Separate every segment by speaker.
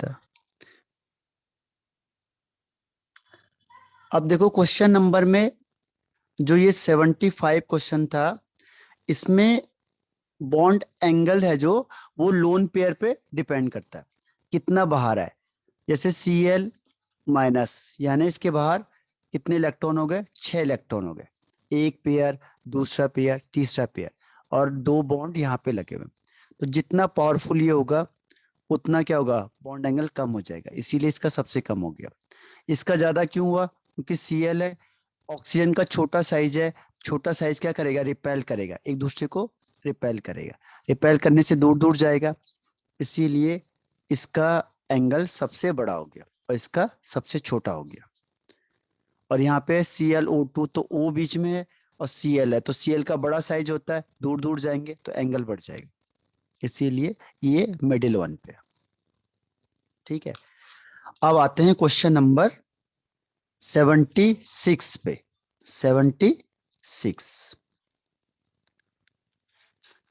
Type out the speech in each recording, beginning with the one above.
Speaker 1: श्वेता। अब देखो question number में जो ये 75 क्वेश्चन था, इसमें बॉन्ड एंगल है जो वो लोन पेयर पे डिपेंड करता है, कितना बाहर है। जैसे Cl माइनस, यानी इसके बाहर कितने इलेक्ट्रॉन हो गए, 6 इलेक्ट्रॉन हो गए, एक पेयर, दूसरा पेयर, तीसरा पेयर, और 2 बॉन्ड यहाँ पे लगे हुए। तो जितना पावरफुल ये होगा उतना क्या होगा, बॉन्ड एंगल कम हो जाएगा, इसीलिए इसका सबसे कम हो गया। इसका ज्यादा क्यों हुआ, क्योंकि Cl है, ऑक्सीजन का छोटा साइज है, छोटा साइज क्या करेगा, रिपेल करेगा, एक दूसरे को रिपेल करेगा, रिपेल करने से दूर दूर जाएगा, इसीलिए इसका एंगल सबसे बड़ा हो गया और इसका सबसे छोटा हो गया। और यहाँ पे ClO2 तो O बीच में है और Cl है, तो Cl का बड़ा साइज होता है, दूर दूर जाएंगे तो एंगल बढ़ जाएगा, इसीलिए ये मिडिल वन पे। ठीक है, अब आते हैं क्वेश्चन नंबर 76 पे।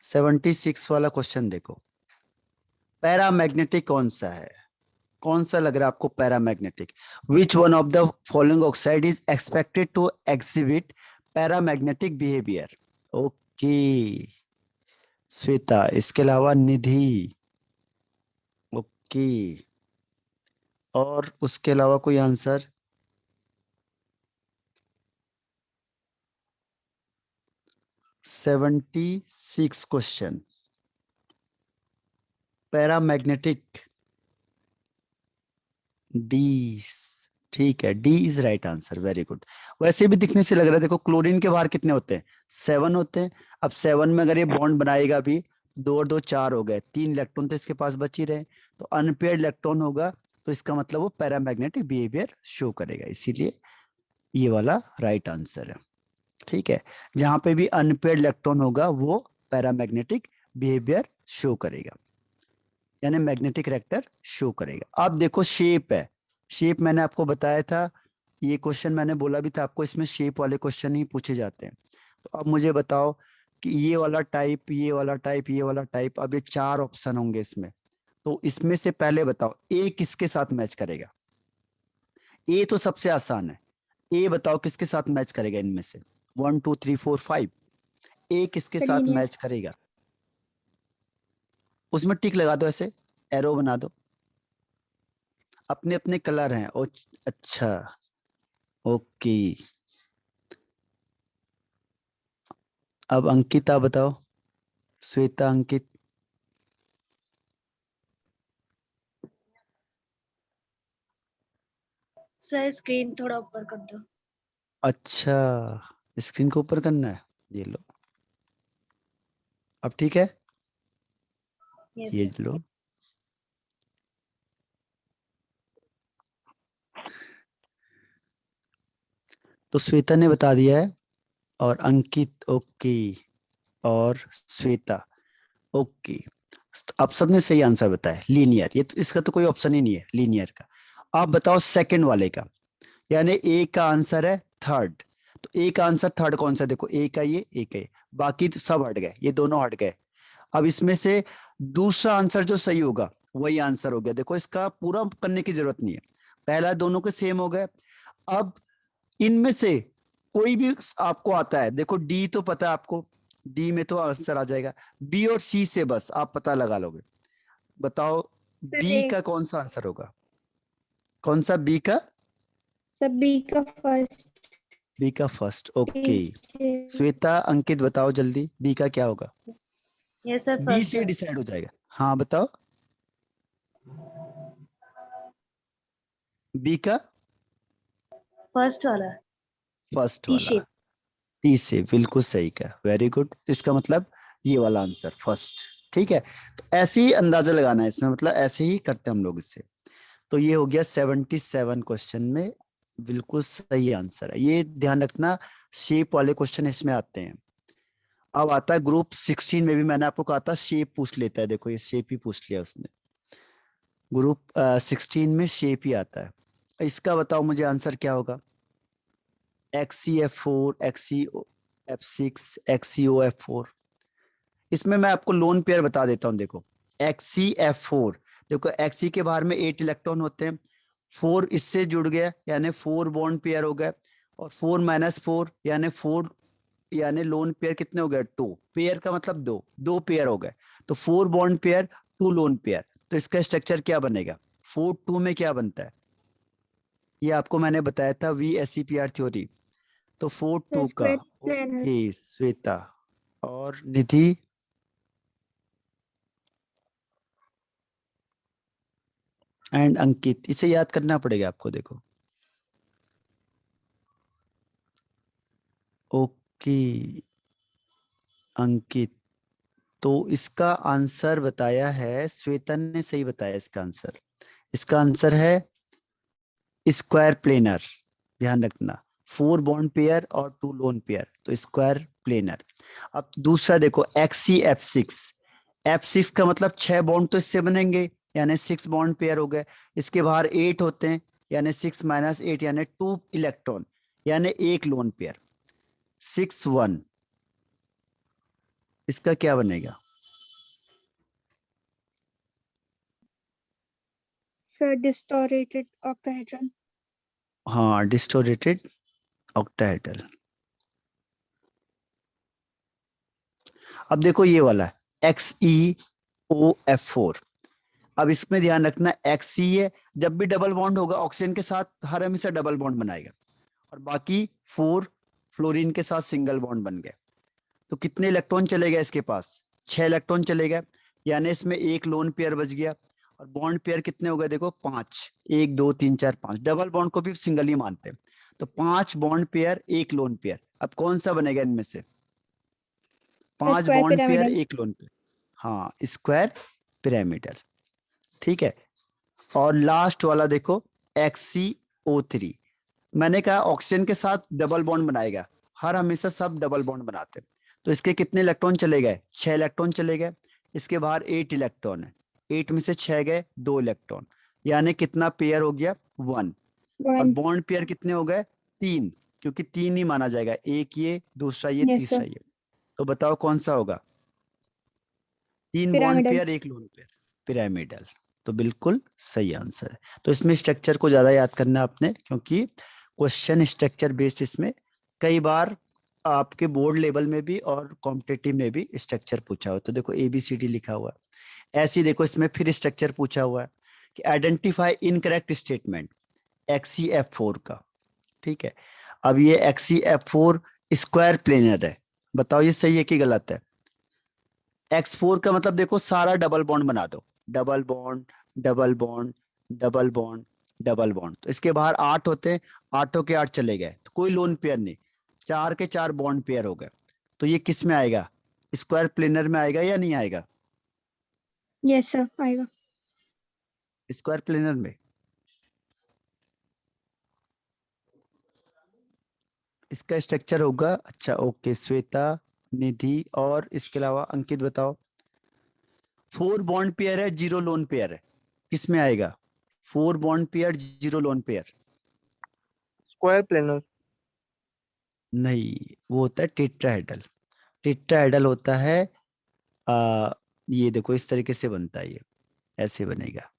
Speaker 1: 76 वाला क्वेश्चन देखो, पैरामैग्नेटिक कौन सा है, कौन सा लग रहा है आपको paramagnetic. Which one of the following oxide is expected to exhibit paramagnetic behaviour. Okay Shweta, इसके अलावा निधि, ओके, और उसके अलावा कोई आंसर। 76 question, paramagnetic, D. ठीक है, D is right answer, very good. वैसे भी दिखने से लग रहा है, देखो क्लोरीन के बाहर कितने होते हैं, 7 होते हैं। अब 7 में अगर ये बॉन्ड बनाएगा भी, 2 और 2 4 हो गए, 3 इलेक्ट्रॉन तो इसके पास बच ही रहे, तो अनपेयर्ड इलेक्ट्रॉन होगा, तो इसका मतलब वो पैरामैग्नेटिक बिहेवियर शो करेगा, इसीलिए ये वाला राइट आंसर है। ठीक है, जहां पे भी अनपेयर्ड इलेक्ट्रॉन होगा वो पैरामैग्नेटिक बिहेवियर शो करेगा, यानी मैग्नेटिक रेक्टर शो करेगा। अब देखो शेप है, शेप मैंने आपको बताया था, ये क्वेश्चन मैंने बोला भी था आपको, इसमें शेप वाले क्वेश्चन ही पूछे जाते हैं। तो अब मुझे बताओ कि ये वाला टाइप, ये वाला टाइप, ये वाला टाइप, अब ये 4 ऑप्शन होंगे इसमें, तो इसमें से पहले बताओ ए किसके साथ मैच करेगा। ए तो सबसे आसान है, ए बताओ किसके साथ मैच करेगा इनमें से, 1 2 3 4 5, ए किसके साथ
Speaker 2: सेलेनियम।
Speaker 1: मैच करेगा, उसमें टिक लगा दो, ऐसे एरो बना दो, अपने अपने कलर हैं। ओ अच्छा, ओके। अब अंकिता बताओ, श्वेता, अंकित।
Speaker 2: सर स्क्रीन थोड़ा ऊपर कर दो।
Speaker 1: अच्छा, स्क्रीन को ऊपर करना है, ये लो, अब ठीक है,
Speaker 2: यस
Speaker 1: ये
Speaker 2: सर।
Speaker 1: लो। तो श्वेता ने बता दिया है, और अंकित ओके, और श्वेता ओके। आप सबने सही आंसर बताया, लीनियर, ये तो इसका तो कोई ऑप्शन ही नहीं है लीनियर का। आप बताओ सेकंड वाले का, यानी ए का आंसर है थर्ड, तो ए का आंसर थर्ड कौन सा, देखो ए का ये, ए का ये, बाकी तो सब हट गए, ये दोनों हट गए। अब इसमें से दूसरा आंसर जो सही होगा वही आंसर हो गया, देखो इसका पूरा करने की जरूरत नहीं है, पहला दोनों के सेम हो गए। अब इनमें से कोई भी आपको आता है, देखो डी तो पता है आपको, डी में तो आंसर आ जाएगा, बी और सी से बस आप पता लगा लोगे। बताओ
Speaker 2: सर
Speaker 1: बी
Speaker 2: ए।
Speaker 1: का कौन सा आंसर होगा, कौन सा बी का,
Speaker 2: सर बी का फर्स्ट।
Speaker 1: बी का फर्स्ट, ओके।
Speaker 2: पीछे।
Speaker 1: श्वेता, अंकित बताओ जल्दी, बी का क्या होगा,
Speaker 2: यस सर
Speaker 1: बी
Speaker 2: फर्स्ट
Speaker 1: से
Speaker 2: वाला।
Speaker 1: डिसाइड हो जाएगा। हाँ बताओ, बी का
Speaker 2: फर्स्ट वाला।
Speaker 1: फर्स्ट
Speaker 2: टी
Speaker 1: वाला,
Speaker 2: शेप।
Speaker 1: टी से, बिल्कुल सही का, वेरी गुड। इसका मतलब ये वाला आंसर फर्स्ट। ठीक है, तो ऐसे ही अंदाजा लगाना है इसमें, मतलब ऐसे ही करते हैं हम लोग इससे। तो ये हो गया 77 क्वेश्चन में, बिल्कुल सही आंसर है, ये ध्यान रखना, शेप वाले क्वेश्चन इसमें आते हैं। अब आता है ग्रुप 16 में भी, मैंने आपको कहा था शेप पूछ लेता है, देखो ये शेप ही पूछ लिया उसने, ग्रुप 16 में शेप ही आता है। इसका बताओ मुझे आंसर क्या होगा, XCF4, XCF6, XCOF4। इसमें मैं आपको लोन पेयर बता देता हूं, देखो XCF4, देखो Xe के बाहर में 8 इलेक्ट्रॉन होते हैं, 4 इससे जुड़ गया यानी 4 बॉन्ड पेयर हो गए, और 4 माइनस 4 यानी 4, यानी लोन पेयर कितने हो गए 2, पेयर का मतलब दो, दो पेयर हो गए, तो 4 बॉन्ड पेयर 2 लोन पेयर। तो इसका स्ट्रक्चर क्या बनेगा, 4 2 में क्या बनता है, ये आपको मैंने बताया था VSEPR थ्योरी। तो 4 2 का,
Speaker 2: स्क्वायर प्लेनर।
Speaker 1: ओके श्वेता और निधि, एंड अंकित, इसे याद करना पड़ेगा आपको, देखो ओके अंकित। तो इसका आंसर बताया है श्वेता ने, सही बताया इसका आंसर। इसका आंसर है स्क्वायर प्लेनर, ध्यान रखना, 4 बॉन्ड पेयर और 2 लोन पेयर, तो स्क्वायर प्लेनर। अब दूसरा देखो XeF6, F6 का मतलब 6 बॉन्ड तो इससे बनेंगे, यानी 6 बॉन्ड पेयर हो गए, इसके बाहर 8 होते हैं, यानी 6 माइनस 8 यानी 2 इलेक्ट्रॉन, यानी एक लोन पेयर, 6 1, इसका क्या बनेगा,
Speaker 2: सर डिस्टोरेटेड ऑक्टाहेड्रन।
Speaker 1: हाँ डिस्टोरेटेड ऑक्टाहेड्रल। अब देखो ये वाला XeOF4, अब इसमें ध्यान रखना Xe है, जब भी डबल बॉन्ड होगा ऑक्सीजन के साथ हर हमेशा डबल बॉन्ड बनाएगा, और बाकी 4 फ्लोरीन के साथ सिंगल बॉन्ड बन गए, तो कितने इलेक्ट्रॉन चले गए इसके पास, 6 इलेक्ट्रॉन चले गए, यानी इसमें एक लोन पेयर बच गया, और बॉन्ड पेयर कितने हो गए देखो 5, 1 2 3 4 5, डबल बॉन्ड को भी सिंगल ही मानते हैं, तो 5 बॉन्ड पेयर एक लोन पेयर, अब कौन सा बनेगा इनमें से, 5
Speaker 2: स्क्वायर
Speaker 1: बॉन्ड पेयर
Speaker 2: पिरामिडल।
Speaker 1: एक लोन पेयर, हाँ स्क्वायर पिरामिडल, ठीक है। और लास्ट वाला देखो XeO3, मैंने कहा ऑक्सीजन के साथ डबल बॉन्ड बनाएगा, हर हमेशा सब डबल बॉन्ड बनाते हैं, तो इसके कितने इलेक्ट्रॉन चले गए, 6 इलेक्ट्रॉन चले गए, इसके बाहर 8 इलेक्ट्रॉन है, 8 में से 6 गए 2 इलेक्ट्रॉन, यानी कितना पेयर हो गया 1, और
Speaker 2: 1।
Speaker 1: बॉन्ड पेयर कितने हो गए 3, क्योंकि 3 ही माना जाएगा, एक ये दूसरा ये
Speaker 2: यस
Speaker 1: तीसरा
Speaker 2: सर।
Speaker 1: ये, तो बताओ कौन सा होगा, 3 बॉन्ड
Speaker 2: पिरामिडल।
Speaker 1: पेयर एक लोन पेयर, पिरामिडल, तो बिल्कुल सही आंसर है। तो इसमें स्ट्रक्चर को ज्यादा याद करना है आपने, क्योंकि क्वेश्चन स्ट्रक्चर बेस्ड इसमें कई बार आपके बोर्ड लेवल में भी और कॉम्पिटेटिव में भी स्ट्रक्चर पूछा हो, तो देखो ABCD लिखा हुआ है, ऐसे ही देखो इसमें फिर स्ट्रक्चर पूछा हुआ है कि आइडेंटिफाई इनकरेक्ट स्टेटमेंट XeF4 का, ठीक है। अब ये XeF4 स्क्वायर प्लेनर है, बताओ ये सही है कि गलत है, X4 का मतलब देखो सारा डबल बॉन्ड बना दो, double bond double bond double bond double bond, तो इसके बाहर 8 होते हैं, 8 के 8 चले गए, तो कोई लोन पेयर नहीं, 4 के 4 बॉन्ड पेयर हो गए, तो ये किस में आएगा, स्क्वायर प्लेनर में आएगा या नहीं आएगा,
Speaker 2: यस सर आएगा।
Speaker 1: स्क्वायर प्लेनर में। इसका स्ट्रक्चर होगा, अच्छा ओके श्वेता, निधि और इसके अलावा अंकित बताओ, 4 बॉन्ड पेयर है 0 लोन पेयर है, किस में आएगा, 4 bond pair 0 lone pair,
Speaker 3: square planar.
Speaker 1: नहीं वो होता है टेट्राहेड्रल, टेट्राहेड्रल होता है, ये देखो इस तरीके से बनता है, ये ऐसे बनेगा।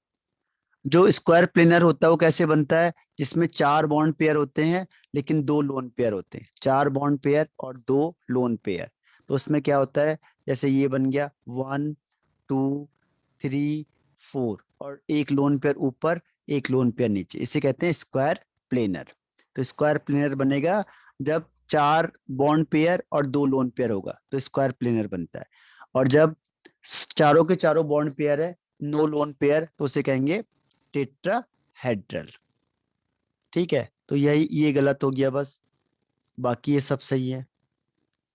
Speaker 1: जो स्क्वायर प्लेनर होता है वो कैसे बनता है, जिसमें 4 बॉन्ड पेयर होते हैं लेकिन 2 लोन पेयर होते हैं, 4 बॉन्ड पेयर और 2 लोन पेयर, तो उसमें क्या होता है, जैसे ये बन गया 1 2 3 4, और एक लोन पेयर ऊपर एक लोन पेयर नीचे, इसे कहते हैं स्क्वायर प्लेनर। तो स्क्वायर प्लेनर बनेगा जब 4 बॉन्ड पेयर और 2 लोन पेयर होगा, तो स्क्वायर प्लेनर बनता है, और जब चारों के चारों बॉन्ड पेयर है, नो लोन पेयर, तो उसे कहेंगे टेट्राहेड्रल, ठीक है। तो यही ये गलत हो गया बस, बाकी ये सब सही है।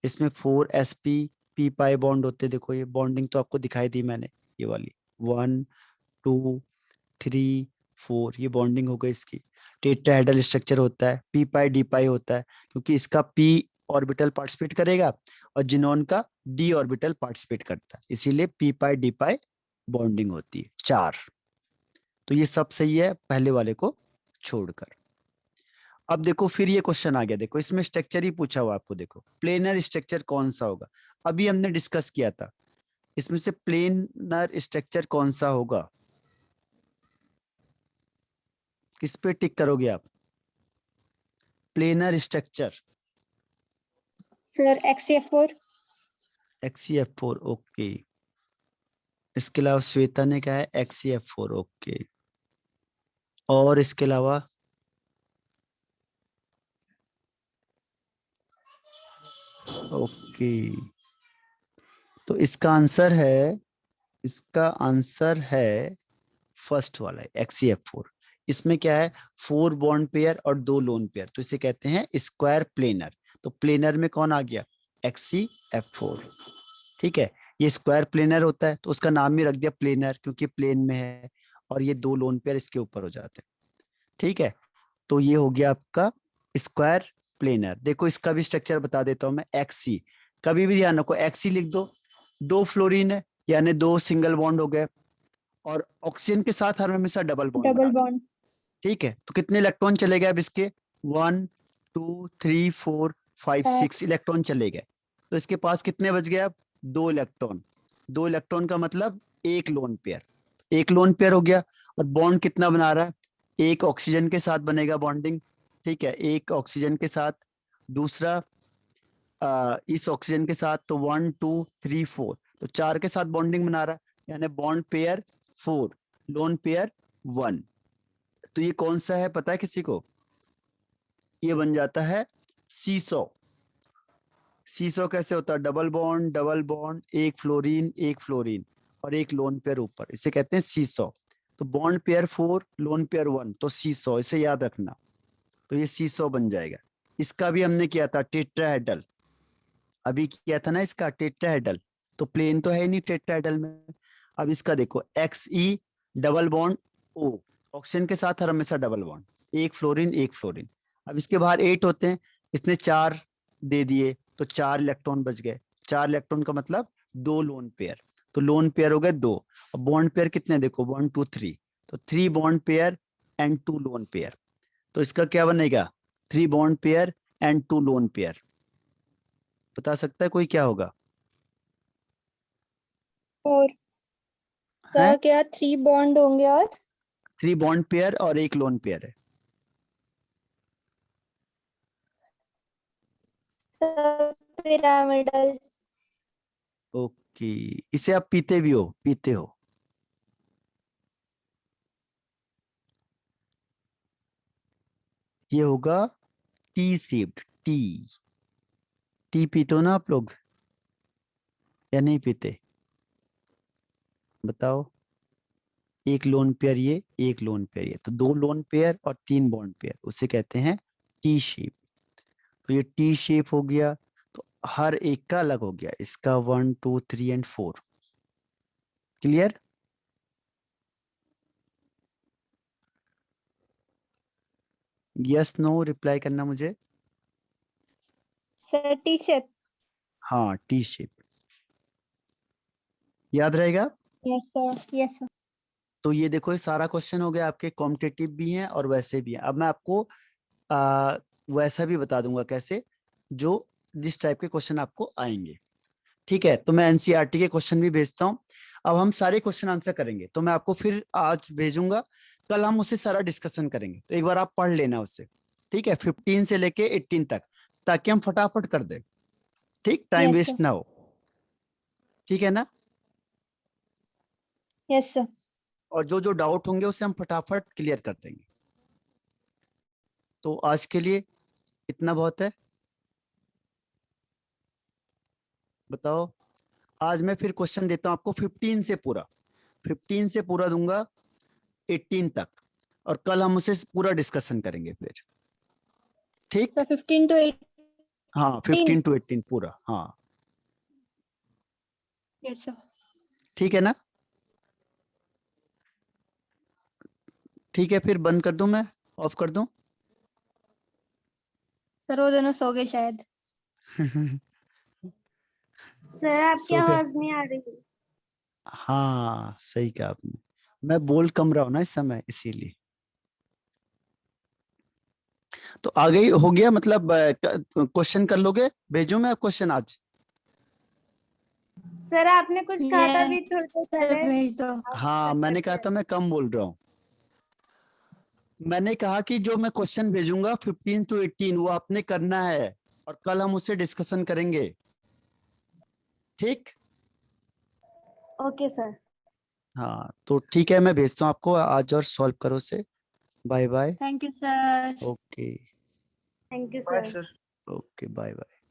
Speaker 1: इसमें 4sp p पाई बॉन्ड होते हैं, देखो ये बॉन्डिंग तो आपको दिखाई दी मैंने, ये वाली 1 2 3 4, ये बॉन्डिंग हो गई इसकी। टेट्राहेड्रल स्ट्रक्चर होता है, p पाई d पाई होता है, क्योंकि इसका p ऑर्बिटल पार्टिसिपेट करेगा और जिनोन का d ऑर्बिटल पार्टिसिपेट करता है, इसीलिए p पाई d पाई बॉन्डिंग होती है 4। तो ये सब सही है पहले वाले को छोड़कर। अब देखो फिर ये क्वेश्चन आ गया, देखो इसमें स्ट्रक्चर ही पूछा हुआ आपको, देखो प्लेनर स्ट्रक्चर कौन सा होगा, अभी हमने डिस्कस किया था, इसमें से प्लेनर स्ट्रक्चर कौन सा होगा, किस पे टिक करोगे आप? Planar structure,
Speaker 2: Sir, XCF4.
Speaker 1: XCF4, okay. इसके अलावा श्वेता ने कहा है XCF4, ओके। और इसके अलावा ओके, तो इसका आंसर है फर्स्ट वाला है XCF4। इसमें क्या है, 4 बॉन्ड पेयर और 2 लोन पेयर, तो इसे कहते हैं स्क्वायर प्लेनर। तो प्लेनर में कौन आ गया? XCF4। ठीक है, ये स्क्वायर प्लेनर होता है तो उसका नाम ही रख दिया प्लेनर, क्योंकि प्लेन में है, और ये 2 लोन पेयर इसके ऊपर हो जाते हैं। ठीक है, तो ये हो गया आपका स्क्वायर प्लेनर। देखो इसका भी स्ट्रक्चर बता देता हूं मैं, XC। कभी भी ध्यान रखो, XC लिख दो, 2 फ्लोरीन है यानी 2 सिंगल बॉन्ड हो गए, और ऑक्सीजन के साथ हर हमेशा डबल बॉन्ड
Speaker 2: Double
Speaker 1: बनाते हैं।
Speaker 2: bond.
Speaker 1: ठीक है, तो कितने इलेक्ट्रॉन चले गए अब इसके? 1 2 3 4 5
Speaker 2: 5.
Speaker 1: 6 इलेक्ट्रॉन चले गए। तो इसके पास कितने बच गए अब? 2 इलेक्ट्रॉन। 2 इलेक्ट्रॉन का मतलब एक लोन पेयर, एक लोन पेयर हो गया। और बॉन्ड कितना बना रहा है? एक ऑक्सीजन के साथ बनेगा बॉन्डिंग। ठीक है, एक ऑक्सीजन के साथ, दूसरा इस ऑक्सीजन के साथ, तो 1 2 3 4, तो 4 के साथ बॉन्डिंग बना रहा है, यानी बॉन्ड पेयर 4, लोन पेयर 1। तो ये कौन सा है पता है किसी को? ये बन जाता है सीसो। सीसो कैसे होता है? डबल बॉन्ड डबल बॉन्ड, एक फ्लोरीन और एक लोन पेयर ऊपर, इसे कहते हैं सीसो। तो बॉन्ड पेयर 4, लोन पेयर 1, तो सीसो, इसे याद रखना। तो ये सीसो बन जाएगा। इसका भी हमने किया था टेट्राहेड्रल, अभी किया था ना इसका टेट्राहेड्रल। तो प्लेन तो है ही नहीं टेट्राहेड्रल में। अब इसका देखो, XE double bond O, oxygen के साथ हर हमेशा डबल बॉन्ड, एक फ्लोरीन एक फ्लोरीन। अब इसके बाहर 8 होते हैं, इसने 4 दे दिए, तो 4 इलेक्ट्रॉन बच गए। 4 इलेक्ट्रॉन का मतलब 2 लोन पेयर, तो लोन पेयर हो गए 2। अब बॉन्ड पेयर कितने देखो, 1 2 3, तो 3 bond pair and 2 lone pair. तो इसका क्या बनेगा? 3 bond pair and 2 lone pair. बता सकता है कोई क्या होगा?
Speaker 2: 4.
Speaker 1: है
Speaker 2: सर क्या 3 bond होंगे और
Speaker 1: 3 बॉन्ड पेयर और एक लोन पेयर है।
Speaker 2: pyramidal.
Speaker 1: ओके, इसे आप पीते भी हो, पीते हो। ये होगा टी शेप्ड, टी। टी पीते हो ना आप लोग या नहीं पीते? बताओ। एक लोन पेयर ये, एक लोन पेयर ये, तो 2 लोन पेयर और 3 बॉन्ड पेयर, उसे कहते हैं टी शेप। तो ये टी शेप हो गया, तो हर एक का अलग हो गया, इसका 1 2 3 एंड 4। क्लियर? यस नो रिप्लाई करना मुझे।
Speaker 2: Sir T shape.
Speaker 1: हाँ, टी शेप याद रहेगा।
Speaker 2: Yes sir. Yes sir.
Speaker 1: तो ये देखो, ये सारा क्वेश्चन हो गया आपके, कॉम्पिटिटिव भी हैं और वैसे भी हैं। अब मैं आपको वैसा भी बता दूंगा कैसे, जो जिस टाइप के क्वेश्चन आपको आएंगे। ठीक है, तो मैं एनसीईआरटी के क्वेश्चन भी भेजता हूँ। अब हम सारे क्वेश्चन आंसर करेंगे, तो मैं आपको फिर आज भेजूंगा, कल हम उससे सारा डिस्कशन करेंगे, तो एक बार आप पढ़ लेना उससे। ठीक है, 15 से लेके 18 तक, ताकि हम फटाफट कर दें। ठीक, टाइम
Speaker 2: Yes sir.
Speaker 1: वेस्ट ना हो। ठीक है ना?
Speaker 2: Yes sir.
Speaker 1: और जो जो डाउट होंगे उसे हम फटाफट क्लियर कर देंगे। तो आज के लिए इतना बहुत है। बताओ, आज मैं फिर क्वेश्चन देता हूं आपको 15 से पूरा, 15 से पूरा दूंगा 18 तक, और कल हम उसे पूरा डिस्कशन करेंगे फिर। ठीक,
Speaker 2: So 15 to 18.
Speaker 1: हाँ 15 to 18 पूरा, हाँ।
Speaker 2: Yes sir.
Speaker 1: ठीक है ना? ठीक है, फिर बंद कर दूं मैं, ऑफ कर दूं?
Speaker 2: सर वो दोनों सो गए शायद. सर आपकी
Speaker 1: सो गए?
Speaker 2: आवाज नहीं आ रही.
Speaker 1: हाँ सही कहा आपने, मैं बोल कम रहा हूं ना इस समय, इसीलिए। तो आ गई, हो गया मतलब, क्वेश्चन कर लोगे? भेजूं मैं क्वेश्चन आज?
Speaker 2: सर आपने कुछ कहा था भी थोड़ी देर पहले.
Speaker 4: भेज दो।
Speaker 1: हाँ, मैंने कहा था मैं कम बोल रहा हूँ। मैंने कहा कि जो मैं क्वेश्चन भेजूंगा 15 to 18 वो आपने करना है और कल हम उससे डिस्कशन करेंगे, ठीक?
Speaker 2: Okay sir.
Speaker 1: हाँ तो ठीक है, मैं भेजता हूँ आपको आज और सॉल्व करो उसे। Bye bye.
Speaker 2: Thank you sir.
Speaker 1: Okay.
Speaker 2: Thank you
Speaker 3: bye
Speaker 2: sir.
Speaker 3: Sir.
Speaker 1: Okay bye bye.